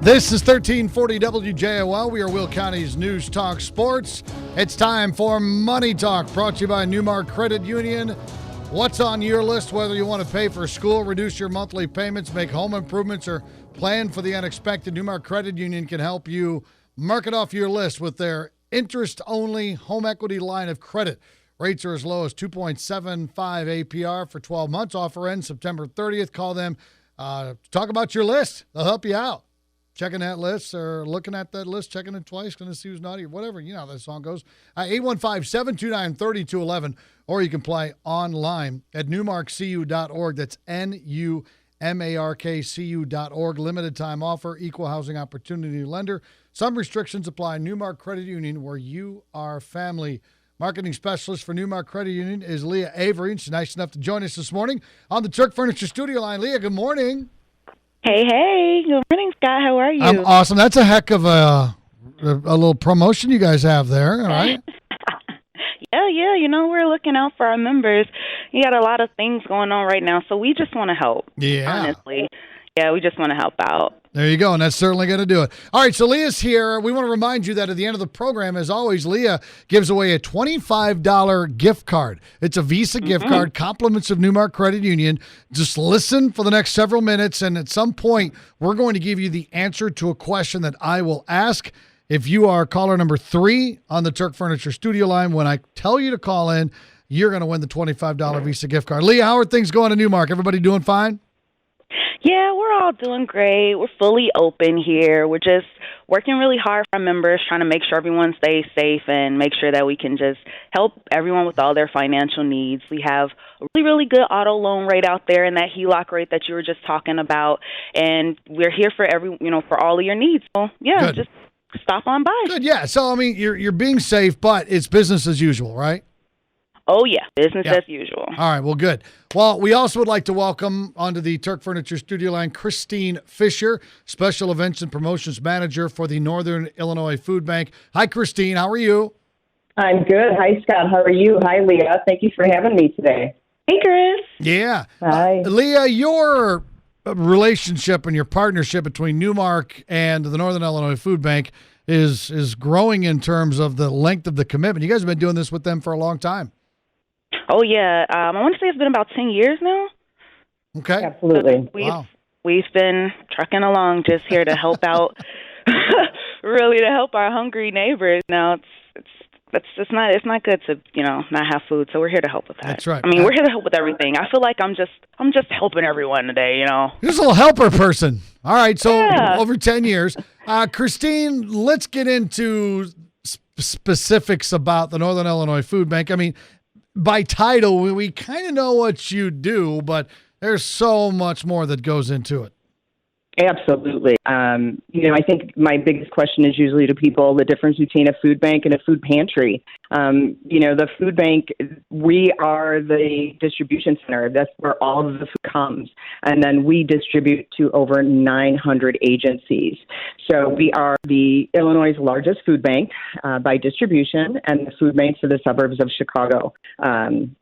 This is 1340 WJOL. We are Will County's News Talk Sports. It's time for Money Talk, brought to you by Newmar Credit Union. What's on your list, whether you want to pay for school, reduce your monthly payments, make home improvements, or plan for the unexpected? Newmar Credit Union can help you mark it off your list with their interest-only home equity line of credit. Rates are as low as 2.75 APR for 12 months. Offer ends September 30th. Call them. Talk about your list. They'll help you out. Checking that list or looking at that list, checking it twice, going to see who's naughty or whatever. You know how that song goes. 815-729-3211, or you can play online at NuMarkCU.org. That's NuMarkCU.org. Limited time offer, equal housing opportunity lender. Some restrictions apply. Newmark Credit Union, where you are family. Marketing specialist for Newmark Credit Union is Leah Avery, and she's nice enough to join us this morning on the Turk Furniture Studio line. Leah, good morning. Hey. Good morning, Scott. How are you? I'm awesome. That's a heck of a little promotion you guys have there, all right? Yeah. You know, we're looking out for our members. You got a lot of things going on right now, so we just want to help. Yeah. Honestly. Yeah, we just want to help out. There you go, and that's certainly going to do it. All right, so Leah's here. We want to remind you that at the end of the program, as always, Leah gives away a $25 gift card. It's a Visa gift card, compliments of Newmark Credit Union. Just listen for the next several minutes, and at some point, we're going to give you the answer to a question that I will ask. If you are caller number 3 on the Turk Furniture Studio line, when I tell you to call in, you're going to win the $25 Visa gift card. Leah, how are things going at Newmark? Everybody doing fine? Yeah, we're all doing great. We're fully open here. We're just working really hard for our members, trying to make sure everyone stays safe and make sure that we can just help everyone with all their financial needs. We have a really, really good auto loan rate out there and that HELOC rate that you were just talking about, and we're here for for all of your needs. So, yeah, Good. Just stop on by. Good, yeah. So, I mean, you're being safe, but it's business as usual, right? Oh, yeah, business as usual. All right, well, good. Well, we also would like to welcome onto the Turk Furniture Studio line Christine Fisher, Special Events and Promotions Manager for the Northern Illinois Food Bank. Hi, Christine. How are you? I'm good. Hi, Scott. How are you? Hi, Leah. Thank you for having me today. Hey, Chris. Yeah. Hi. Leah, your relationship and your partnership between Newmark and the Northern Illinois Food Bank is growing in terms of the length of the commitment. You guys have been doing this with them for a long time. Oh, yeah. I want to say it's been about 10 years now. Okay. Absolutely. We've been trucking along just here to help out, really to help our hungry neighbors. Now, it's not good to, not have food, so we're here to help with that. That's right. I mean, we're here to help with everything. I feel like I'm just helping everyone today, You're just a little helper person. All right, so over 10 years. Christine, let's get into specifics about the Northern Illinois Food Bank. I mean, by title, we kind of know what you do, but there's so much more that goes into it. Absolutely. I think my biggest question is usually to people the difference between a food bank and a food pantry. The food bank, we are the distribution center. That's where all of the food comes. And then we distribute to over 900 agencies. So we are the Illinois' largest food bank by distribution and the food bank for the suburbs of Chicago.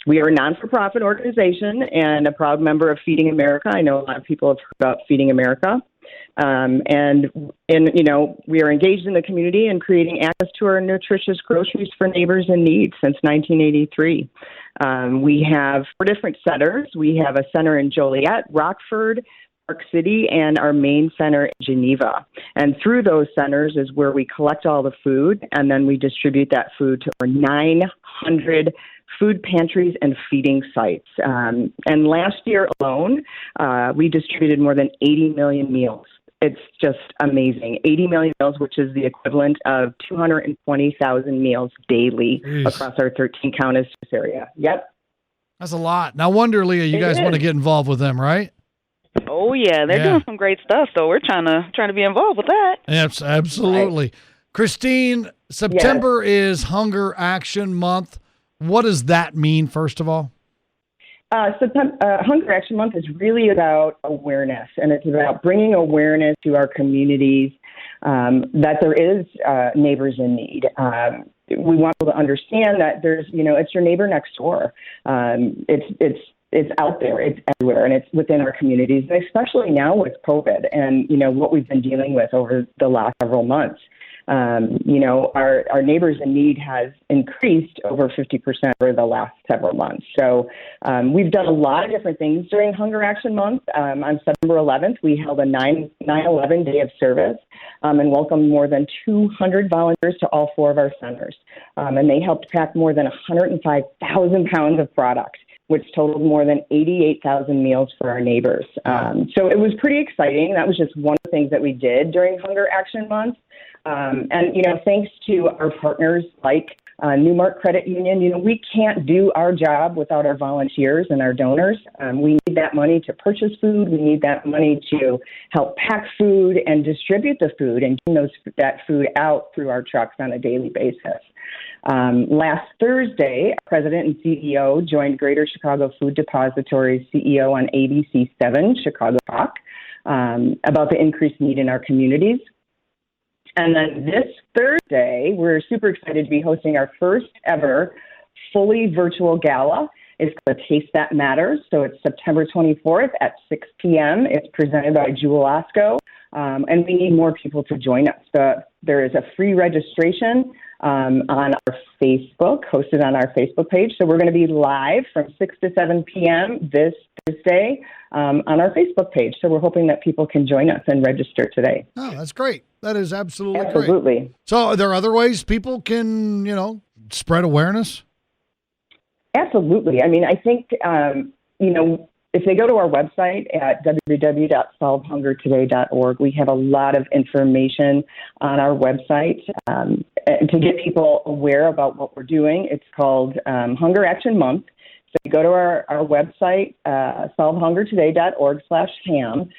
We are a non-for-profit organization and a proud member of Feeding America. I know a lot of people have heard about Feeding America. We are engaged in the community and creating access to our nutritious groceries for neighbors in need since 1983. We have 4 different centers. We have a center in Joliet, Rockford, Park City, and our main center in Geneva. And through those centers is where we collect all the food, and then we distribute that food to over 900 food pantries and feeding sites. And last year alone, we distributed more than 80 million meals. It's just amazing. 80 million meals, which is the equivalent of 220,000 meals daily across our 13 counties area. Yep. That's a lot. Now, wonder, Leah, you guys want to get involved with them, right? Oh, yeah. They're doing some great stuff, so we're trying to be involved with that. Absolutely. Right. Christine, September is Hunger Action Month. What does that mean, first of all? Hunger Action Month is really about awareness, and it's about bringing awareness to our communities that there is neighbors in need. We want people to understand that there's, it's your neighbor next door. It's it's out there, it's everywhere, and it's within our communities, and especially now with COVID and, what we've been dealing with over the last several months. Our Neighbors in Need has increased over 50% over the last several months. So we've done a lot of different things during Hunger Action Month. On September 11th, we held a 9/11 day of service and welcomed more than 200 volunteers to all 4 of our centers. And they helped pack more than 105,000 pounds of product, which totaled more than 88,000 meals for our neighbors. So it was pretty exciting. That was just one of the things that we did during Hunger Action Month. Thanks to our partners like NuMark Credit Union, we can't do our job without our volunteers and our donors. We need that money to purchase food. We need that money to help pack food and distribute the food and get that food out through our trucks on a daily basis. Last Thursday, President and CEO joined Greater Chicago Food Depository's CEO on ABC 7 Chicago Talk about the increased need in our communities. And then this Thursday, we're super excited to be hosting our first ever fully virtual gala. It's called Taste That Matters. So it's September 24th at 6 p.m. It's presented by Jewel Osco, and we need more people to join us. There is a free registration on our Facebook, hosted on our Facebook page. So we're going to be live from 6 to 7 p.m. this Thursday on our Facebook page. So we're hoping that people can join us and register today. Oh, that's great. That is absolutely great. So are there other ways people can, spread awareness? Absolutely. I mean, I think, if they go to our website at www.solvehungertoday.org, we have a lot of information on our website to get people aware about what we're doing. It's called Hunger Action Month. So you go to our website, solvehungertoday.org/ham.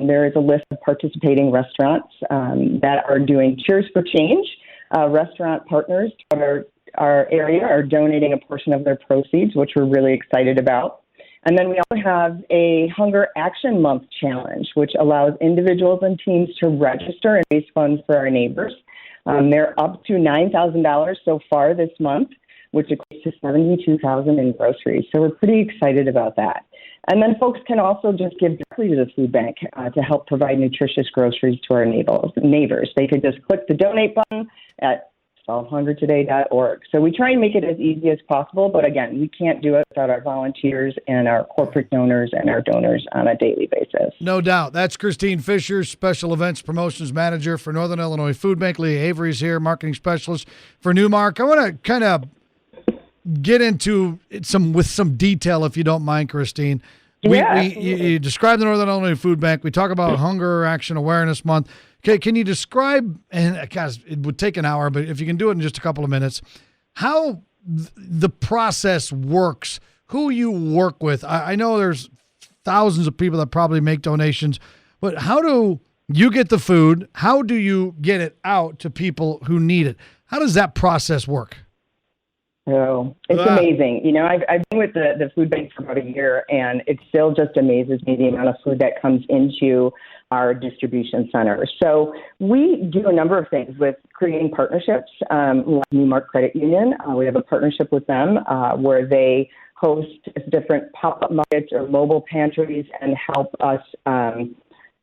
There is a list of participating restaurants that are doing Cheers for Change. Restaurant partners to our area are donating a portion of their proceeds, which we're really excited about. And then we also have a Hunger Action Month challenge, which allows individuals and teams to register and raise funds for our neighbors. They're up to $9,000 so far this month, which equates to $72,000 in groceries. So we're pretty excited about that. And then folks can also just give directly to the food bank to help provide nutritious groceries to our neighbors. They could just click the donate button at solvehungertoday.org. So we try and make it as easy as possible, but again, we can't do it without our volunteers and our corporate donors and our donors on a daily basis. No doubt. That's Christine Fisher, Special Events Promotions Manager for Northern Illinois Food Bank. Leah Avery's here, Marketing Specialist for NuMark. I want to kind of get into with some detail, if you don't mind, Christine. You describe the Northern Illinois Food Bank. We talk about Hunger Action Awareness Month. Okay, can you describe, and guys, it would take an hour, but if you can do it in just a couple of minutes, how the process works, who you work with? I know there's thousands of people that probably make donations, but how do you get the food? How do you get it out to people who need it? How does that process work? Oh, it's amazing. I've been with the food bank for about a year, and it still just amazes me the amount of food that comes into our distribution center. So we do a number of things with creating partnerships, like NuMark Credit Union. We have a partnership with them where they host different pop-up markets or mobile pantries and help us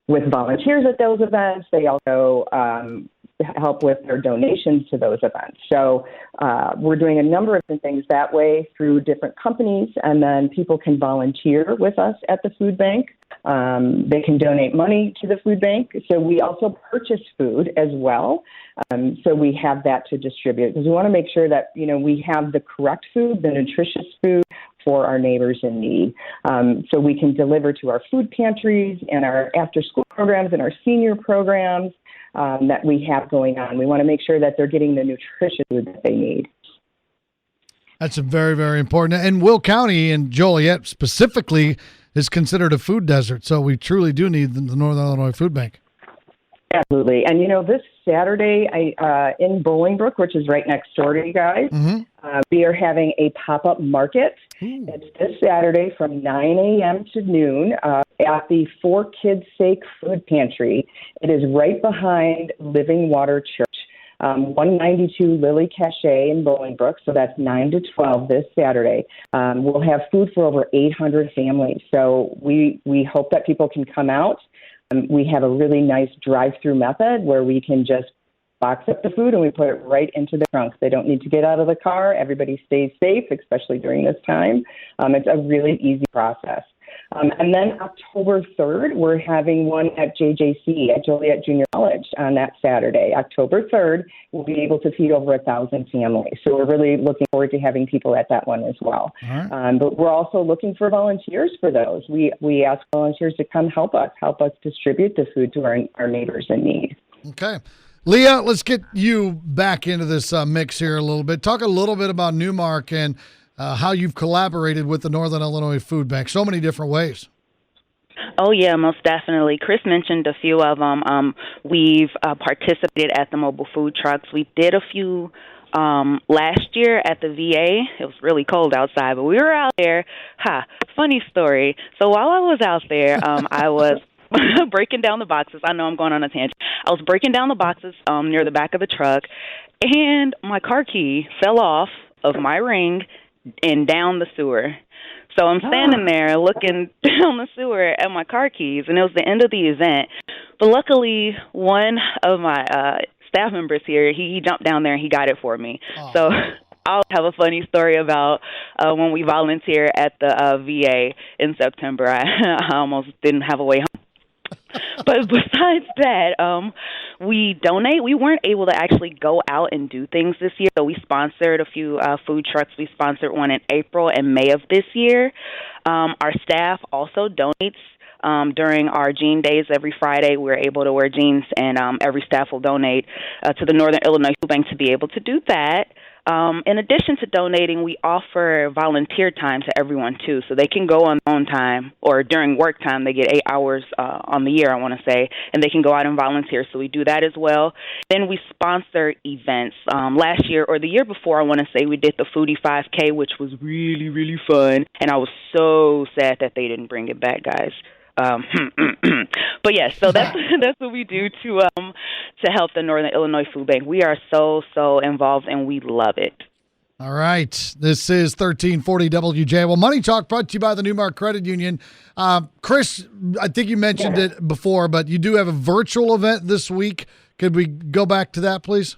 with volunteers at those events. They also help with their donations to those events. So we're doing a number of different things that way through different companies, and then people can volunteer with us at the food bank. They can donate money to the food bank. So we also purchase food as well. So we have that to distribute because we want to make sure that, we have the correct food, the nutritious food for our neighbors in need. So we can deliver to our food pantries and our after-school programs and our senior programs that we have going on. We want to make sure that they're getting the nutritious food that they need. That's very, very important. And Will County and Joliet specifically is considered a food desert, so we truly do need the Northern Illinois Food Bank. Absolutely. And, this Saturday in Bolingbrook, which is right next door to you guys, we are having a pop-up market. Ooh. It's this Saturday from 9 a.m. to noon at the For Kids' Sake Food Pantry. It is right behind Living Water Church. 192 Lily Cachet in Bolingbrook, so that's 9 to 12 this Saturday. We'll have food for over 800 families, so we hope that people can come out. We have a really nice drive-through method where we can just box up the food and we put it right into the trunks. They don't need to get out of the car. Everybody stays safe, especially during this time. It's a really easy process. And then October 3rd, we're having one at JJC, at Joliet Junior College, on that Saturday. October 3rd, we'll be able to feed over 1,000 families. So we're really looking forward to having people at that one as well. Right. But we're also looking for volunteers for those. We ask volunteers to come help us distribute the food to our neighbors in need. Okay. Leah, let's get you back into this mix here a little bit. Talk a little bit about NuMark and how you've collaborated with the Northern Illinois Food Bank. So many different ways. Oh, yeah, most definitely. Chris mentioned a few of them. We've participated at the mobile food trucks. We did a few last year at the VA. It was really cold outside, but we were out there. Funny story. So while I was out there, I was breaking down the boxes. I know I'm going on a tangent. I was breaking down the boxes near the back of the truck, and my car key fell off of my ring and down the sewer. So I'm standing there looking down the sewer at my car keys, and it was the end of the event. But luckily, one of my staff members here, he jumped down there and he got it for me. So I'll have a funny story about when we volunteer at the VA in September. I almost didn't have a way home. But besides that, we donate. We weren't able to actually go out and do things this year, so we sponsored a few food trucks. We sponsored one in April and May of this year. Our staff also donates during our jean days every Friday. We're able to wear jeans, and every staff will donate to the Northern Illinois Food Bank to be able to do that. In addition to donating, we offer volunteer time to everyone, too, so they can go on their own time, or during work time. They get 8 hours on the year, I want to say, and they can go out and volunteer, so we do that as well. Then we sponsor events. Last year, or the year before, I want to say, we did the Foodie 5K, which was really, really fun, and I was so sad that they didn't bring it back, guys. But yes, so that's what we do to help the Northern Illinois Food Bank. We are so involved, and we love it. All right, this is 1340 WJ. Well, Money Talk brought to you by the NuMark Credit Union. Chris, I think you mentioned it before, but you do have a virtual event this week. Could we go back to that, please?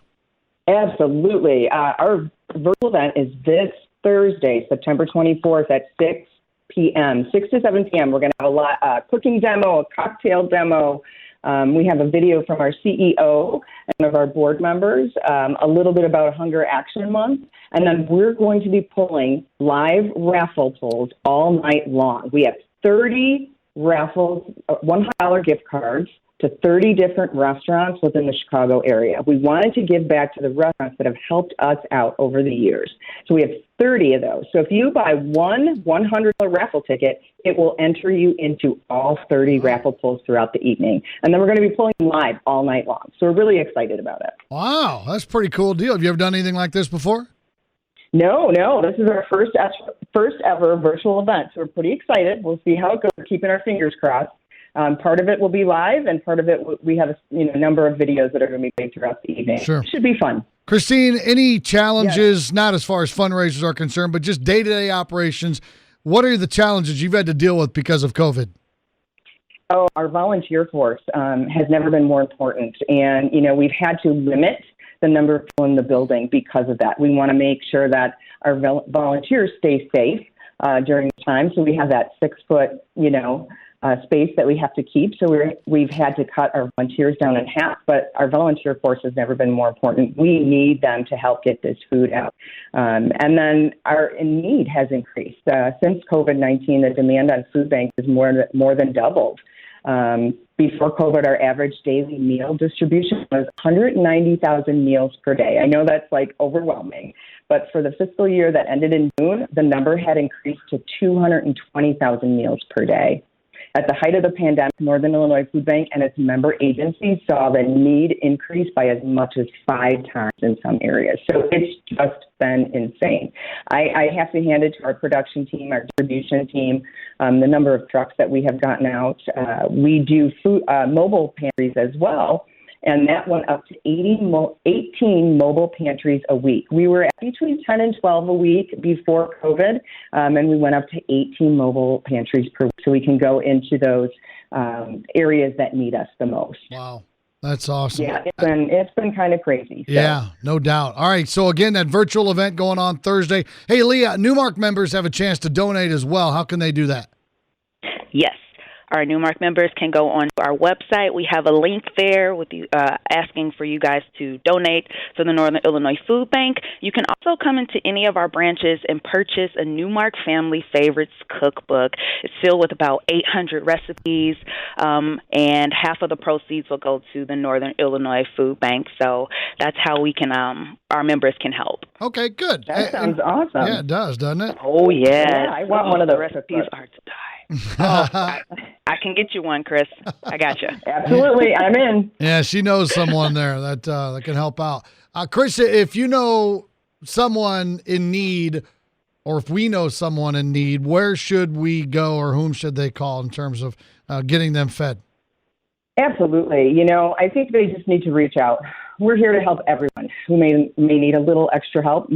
Absolutely. Our virtual event is this Thursday, September 24th at 6 to 7 p.m. We're going to have a cooking demo, a cocktail demo. We have a video from our CEO and one of our board members, a little bit about Hunger Action Month, and then we're going to be pulling live raffle pulls all night long. We have 30 raffles, $100 gift cards to 30 different restaurants within the Chicago area. We wanted to give back to the restaurants that have helped us out over the years. So we have 30 of those. So if you buy one $100 raffle ticket, it will enter you into all 30 raffle pulls throughout the evening. And then we're going to be pulling live all night long. So we're really excited about it. Wow, that's a pretty cool deal. Have you ever done anything like this before? No. This is our first ever virtual event. So we're pretty excited. We'll see how it goes. We're keeping our fingers crossed. Part of it will be live, and part of it we have a number of videos that are going to be made throughout the evening. Sure. It should be fun. Christine, any challenges, not as far as fundraisers are concerned, but just day-to-day operations? What are the challenges you've had to deal with because of COVID? Oh, our volunteer force has never been more important. And, we've had to limit the number of people in the building because of that. We want to make sure that our volunteers stay safe during the time. So we have that 6-foot, space that we have to keep. So we've had to cut our volunteers down in half, but our volunteer force has never been more important. We need them to help get this food out. And then our need has increased. Since COVID-19, the demand on food banks has more than doubled. Before COVID, our average daily meal distribution was 190,000 meals per day. I know that's overwhelming, but for the fiscal year that ended in June, the number had increased to 220,000 meals per day. At the height of the pandemic, Northern Illinois Food Bank and its member agencies saw the need increase by as much as 5 times in some areas. So it's just been insane. I have to hand it to our production team, our distribution team, the number of trucks that we have gotten out. We do food, mobile pantries as well. and that went up to 18 mobile pantries a week. We were at between 10 and 12 a week before COVID, and we went up to 18 mobile pantries per week, so we can go into those areas that need us the most. Wow. That's awesome. Yeah, it's been kind of crazy. So. Yeah, no doubt. All right, so again, that virtual event going on Thursday. Hey, Leah, NuMark members have a chance to donate as well. How can they do that? Yes. Our NuMark members can go on our website. We have a link there with you asking for you guys to donate to the Northern Illinois Food Bank. You can also come into any of our branches and purchase a NuMark Family Favorites cookbook. It's filled with about 800 recipes, and half of the proceeds will go to the Northern Illinois Food Bank. So that's how we can, our members can help. Okay, good. That sounds awesome. Yeah, it does, doesn't it? Oh, yeah. Yeah, I want one of those The recipes cookbooks. are to die. I can get you one, Chris. I got you. Absolutely, I'm in. Yeah, she knows someone there that can help out. Chris, if you know someone in need, or if we know someone in need, where should we go or whom should they call in terms of getting them fed? Absolutely. I think they just need to reach out. We're here to help everyone who may need a little extra help,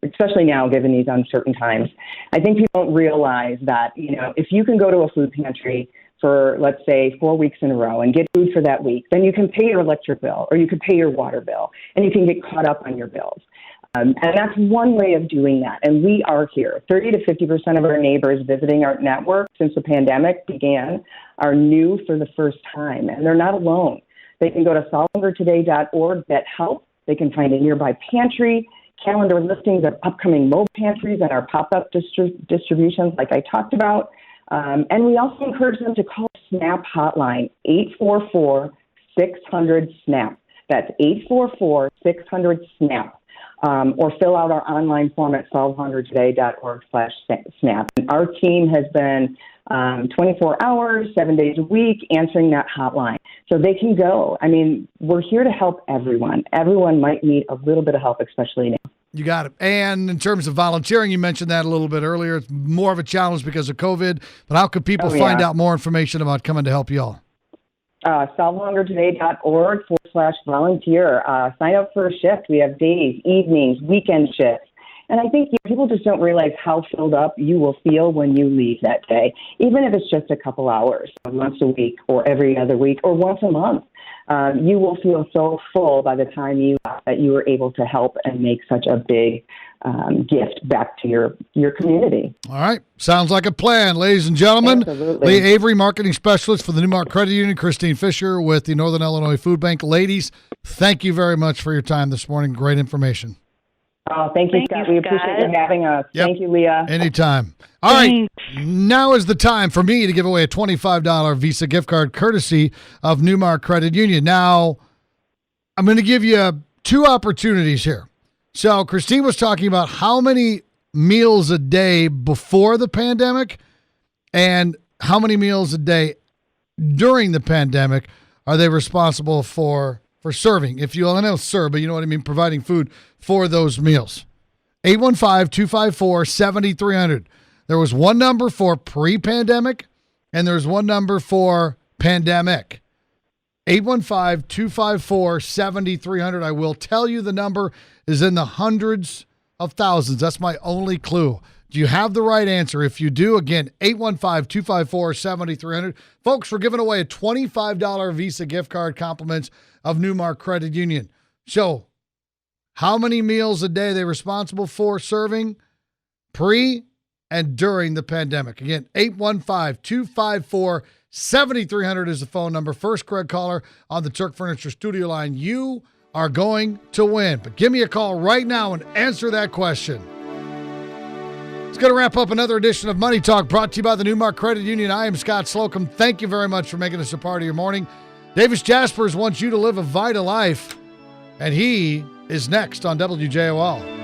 especially now given these uncertain times. I think people don't realize that, if you can go to a food pantry for, let's say, 4 weeks in a row and get food for that week, then you can pay your electric bill or you can pay your water bill and you can get caught up on your bills. And that's one way of doing that. And we are here. 30 to 50% of our neighbors visiting our network since the pandemic began are new for the first time, and they're not alone. They can go to solvehungertoday.org, get help. They can find a nearby pantry, calendar listings of upcoming mobile pantries and our pop-up distributions like I talked about. And we also encourage them to call SNAP hotline, 844-600-SNAP. That's 844-600-SNAP. Or fill out our online form at solvehungertoday.org/SNAP. And our team has been 24 hours, 7 days a week, answering that hotline. So they can go. I mean, we're here to help everyone. Everyone might need a little bit of help, especially now. You got it. And in terms of volunteering, you mentioned that a little bit earlier. It's more of a challenge because of COVID. But how could people find out more information about coming to help y'all? solvehungertoday.org/volunteer. Sign up for a shift. We have days, evenings, weekend shifts. And I think people just don't realize how filled up you will feel when you leave that day, even if it's just a couple hours, once a week or every other week or once a month. You will feel so full by the time that you were able to help and make such a big gift back to your community. All right. Sounds like a plan, ladies and gentlemen. Absolutely. Leah Avery, marketing specialist for the NuMark Credit Union, Christine Fisher with the Northern Illinois Food Bank. Ladies, thank you very much for your time this morning. Great information. Oh, thank you, Scott. We appreciate you having us. Yep. Thank you, Leah. Anytime. All right. Now is the time for me to give away a $25 Visa gift card courtesy of NuMark Credit Union. Now, I'm going to give you two opportunities here. So Christine was talking about how many meals a day before the pandemic and how many meals a day during the pandemic are they responsible for serving. If you, I know serve, but you know what I mean, providing food for those meals. 815-254-7300. There was one number for pre-pandemic and there's one number for pandemic. 815-254-7300. I will tell you the number is in the hundreds of thousands. That's my only clue. Do you have the right answer? If you do, again, 815-254-7300. Folks, we're giving away a $25 Visa gift card, compliments of NuMark Credit Union. So, how many meals a day are they responsible for serving pre and during the pandemic? Again, 815-254-7300 is the phone number. First correct caller on the Turk Furniture studio line. You are going to win. But give me a call right now and answer that question. It's going to wrap up another edition of Money Talk brought to you by the NuMark Credit Union. I am Scott Slocum. Thank you very much for making us a part of your morning. Davis Jaspers wants you to live a vital life, and he is next on WJOL.